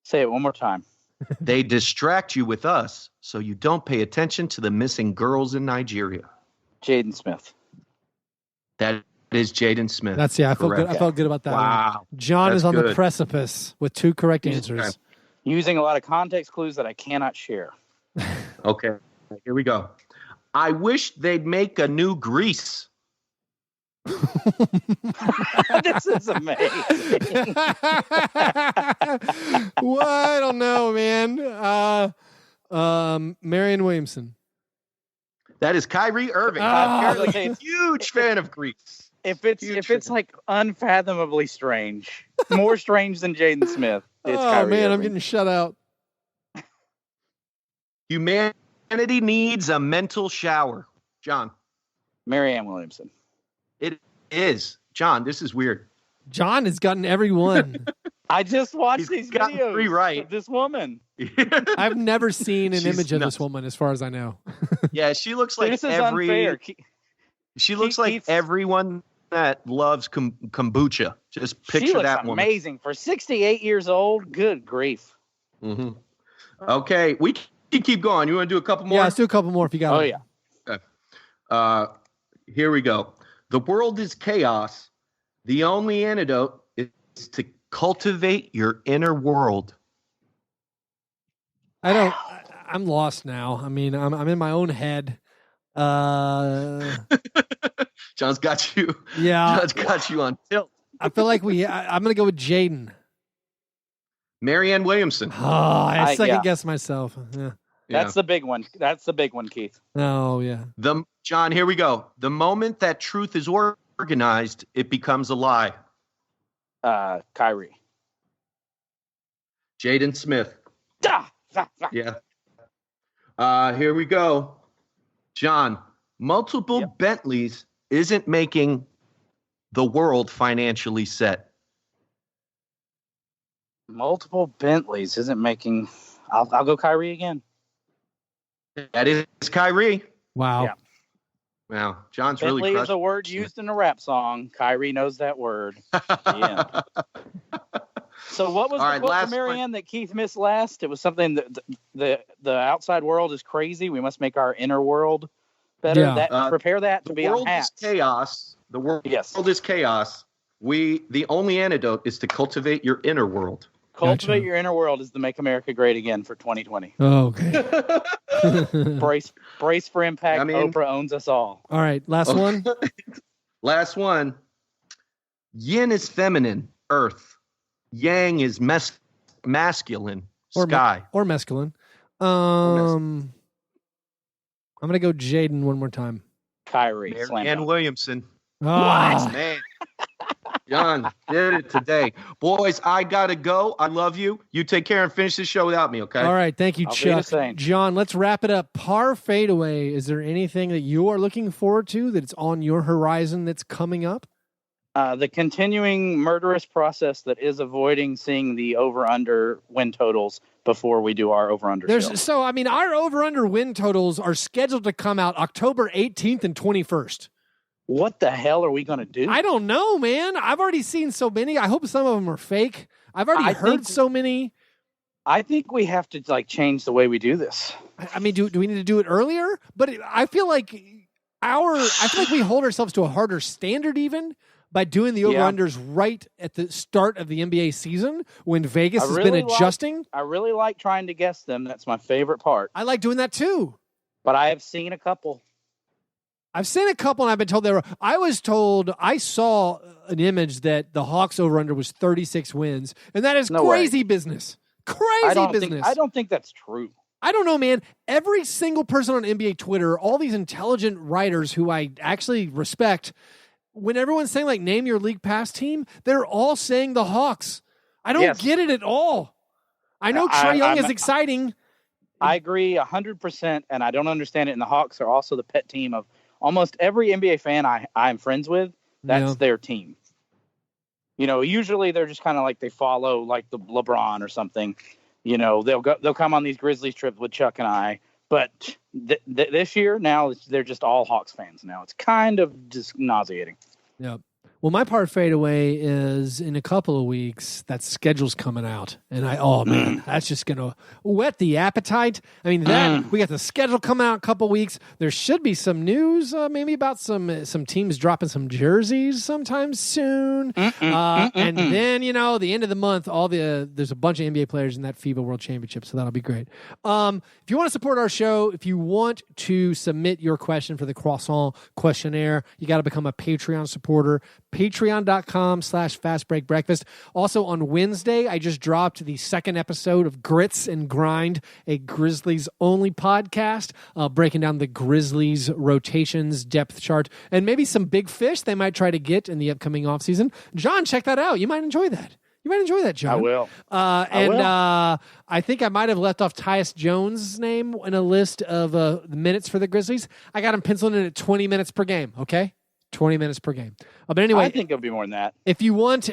Say it one more time. They distract you with us so you don't pay attention to the missing girls in Nigeria. Jaden Smith. That is Jaden Smith. That's I felt good. I felt good about that. Wow. One. John That's is on good. the precipice with 2 correct answers. Using a lot of context clues that I cannot share. Okay, here we go. I wish they'd make a new Greece. This is amazing. Well, I don't know, man. Marianne Williamson. That is Kyrie Irving. Okay. Huge fan of Greece. If it's like unfathomably strange, more strange than Jaden Smith, it's Kyrie man, Irving. I'm getting shut out. Humanity needs a mental shower. John. Marianne Williamson. It is. John, this is weird. John has gotten every one. I just watched He's these gotten videos 3 right. of this woman. I've never seen an She's image of nuts. this woman, as far as I know. Yeah, she looks like This is unfair. She looks like everyone that loves kombucha. Just She picture looks that woman. amazing. For 68 years old, good grief. Mm-hmm. Okay, we can keep going. You want to do a couple more? Yeah, let's do a couple more if you got Oh, it. yeah. Okay. Here we go. The world is chaos. The only antidote is to cultivate your inner world. I'm lost now. I mean, I'm in my own head. John's got you. Yeah. John's got you on tilt. I feel like I'm going to go with Jaden. Marianne Williamson. Oh, I second yeah. guess myself. Yeah. That's the big one. That's the big one, Keith. Oh, yeah. John, here we go. The moment that truth is organized, it becomes a lie. Kyrie. Jaden Smith. Yeah. Here we go. John, multiple Bentleys isn't making the world financially set. Multiple Bentleys isn't making. I'll go Kyrie again. That is Kyrie. Wow. Yeah. Wow. John's Bentley really is a word used in a rap song. Kyrie knows that word. Yeah. So what was the quote from Marianne that Keith missed last? It was something that the outside world is crazy. We must make our inner world better. Yeah. Prepare that to be on hats. The world is chaos. The world is chaos. The only antidote is to cultivate your inner world. Cultivate your inner world is to make America great again for 2020. Oh, okay. brace for impact. I mean, Oprah owns us all. All right. Last one. Last one. Yin is feminine, earth. Yang is masculine, sky. Or mescaline. I'm going to go Jaden one more time. Kyrie. Marianne Williamson. Oh. Man. Jon did it today. Boys, I got to go. I love you. You take care and finish this show without me, okay? All right. Thank you, Chuck. Jon, let's wrap it up. Par Fadeaway. Is there anything that you are looking forward to that's on your horizon that's coming up? The continuing murderous process that is avoiding seeing the over-under win totals before we do our over-under show. So, I mean, our over-under win totals are scheduled to come out October 18th and 21st. What the hell are we going to do? I don't know, man. I've already seen so many. I hope some of them are fake. I've already heard so many. I think we have to change the way we do this. I mean, do we need to do it earlier? But I feel like we hold ourselves to a harder standard even by doing the over-unders right at the start of the NBA season when Vegas has been adjusting. I really like trying to guess them. That's my favorite part. I like doing that too. But I have seen a couple. I've seen a couple, and I've been told they were. I saw an image that the Hawks over-under was 36 wins, and that is crazy business. Crazy business. I don't think that's true. I don't know, man. Every single person on NBA Twitter, all these intelligent writers who I actually respect, when everyone's saying, like, name your league pass team, they're all saying the Hawks. I don't get it at all. I know Trae Young is exciting. I agree 100%, and I don't understand it. And the Hawks are also the pet team of almost every NBA fan I'm friends with. That's their team. You know, usually they're just kind of like they follow like the LeBron or something. You know, they'll come on these Grizzlies trips with Chuck and I. But this year now they're just all Hawks fans now. It's kind of just nauseating. Yep. Well, my Par Fadeaway is in a couple of weeks. That schedule's coming out, and that's just gonna whet the appetite. I mean, we got the schedule coming out in a couple of weeks. There should be some news, maybe about some teams dropping some jerseys sometime soon. And then the end of the month, there's a bunch of NBA players in that FIBA World Championship, so that'll be great. If you want to support our show, if you want to submit your question for the Croissant Questionnaire, you got to become a Patreon supporter. Patreon.com/fastbreakbreakfast. Also on Wednesday, I just dropped the second episode of Grits and Grind, a Grizzlies only podcast, breaking down the Grizzlies rotations, depth chart, and maybe some big fish they might try to get in the upcoming offseason. Jon, check that out. You might enjoy that. Jon. I will. I think I might have left off Tyus Jones' name in a list of the minutes for the Grizzlies. I got him penciled in at 20 minutes per game, okay? 20 minutes per game. But anyway, I think it'll be more than that. If you want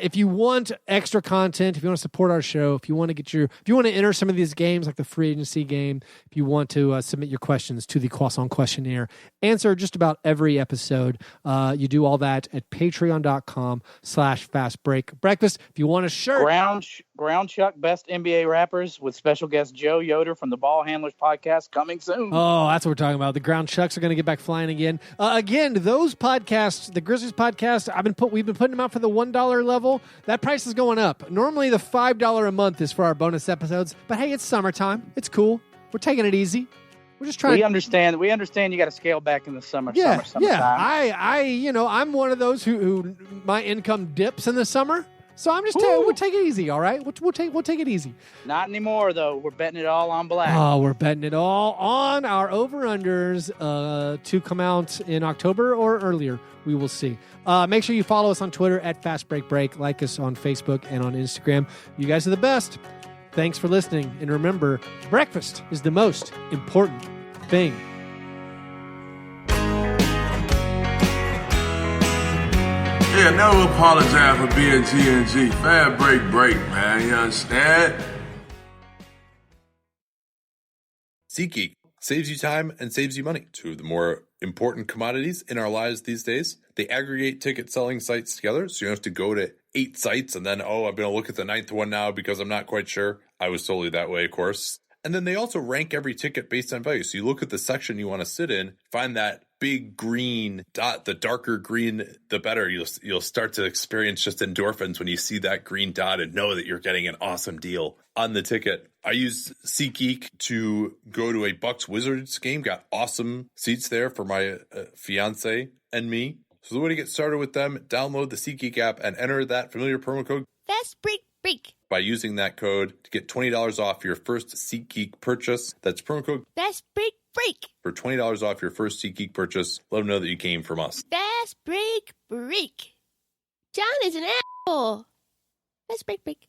extra content, if you want to support our show, if you want to enter some of these games like the free agency game, if you want to submit your questions to the Croissant Questionnaire, answer just about every episode. You do all that at patreon.com/fastbreakbreakfast. If you want a shirt, Ground Chuck Best NBA Rappers with special guest Joe Yoder from the Ball Handlers podcast coming soon. Oh, that's what we're talking about. The Ground Chucks are going to get back flying again. Again, those podcasts, the Grizzlies podcast, we've been putting them out for the $1 level. That price is going up. Normally the $5 a month is for our bonus episodes, but hey, it's summertime. It's cool. We're taking it easy. We're just trying. We understand you got to scale back in the summertime. I'm one of those who my income dips in the summer. So I'm just we'll take it easy, all right? We'll take it easy. Not anymore, though. We're betting it all on black. Oh, we're betting it all on our over-unders to come out in October or earlier. We will see. Make sure you follow us on Twitter at FastBreakBreak. Like us on Facebook and on Instagram. You guys are the best. Thanks for listening. And remember, breakfast is the most important thing. Yeah, never apologize for being G&G. Fair break, man. You understand? SeatGeek saves you time and saves you money. Two of the more important commodities in our lives these days. They aggregate ticket selling sites together, so you don't have to go to 8 sites and then, I'm going to look at the 9th one now because I'm not quite sure. I was totally that way, of course. And then they also rank every ticket based on value. So you look at the section you want to sit in, find that big green dot, the darker green, the better. You'll start to experience just endorphins when you see that green dot and know that you're getting an awesome deal on the ticket. I used SeatGeek to go to a Bucks Wizards game, got awesome seats there for my fiance and me. So the way to get started with them, download the SeatGeek app and enter that familiar promo code FastBreak. by using that code to get $20 off your first SeatGeek purchase. That's promo code FastBreak for $20 off your first SeatGeek purchase. Let them know that you came from us. FastBreak. John is an asshole. Let's break.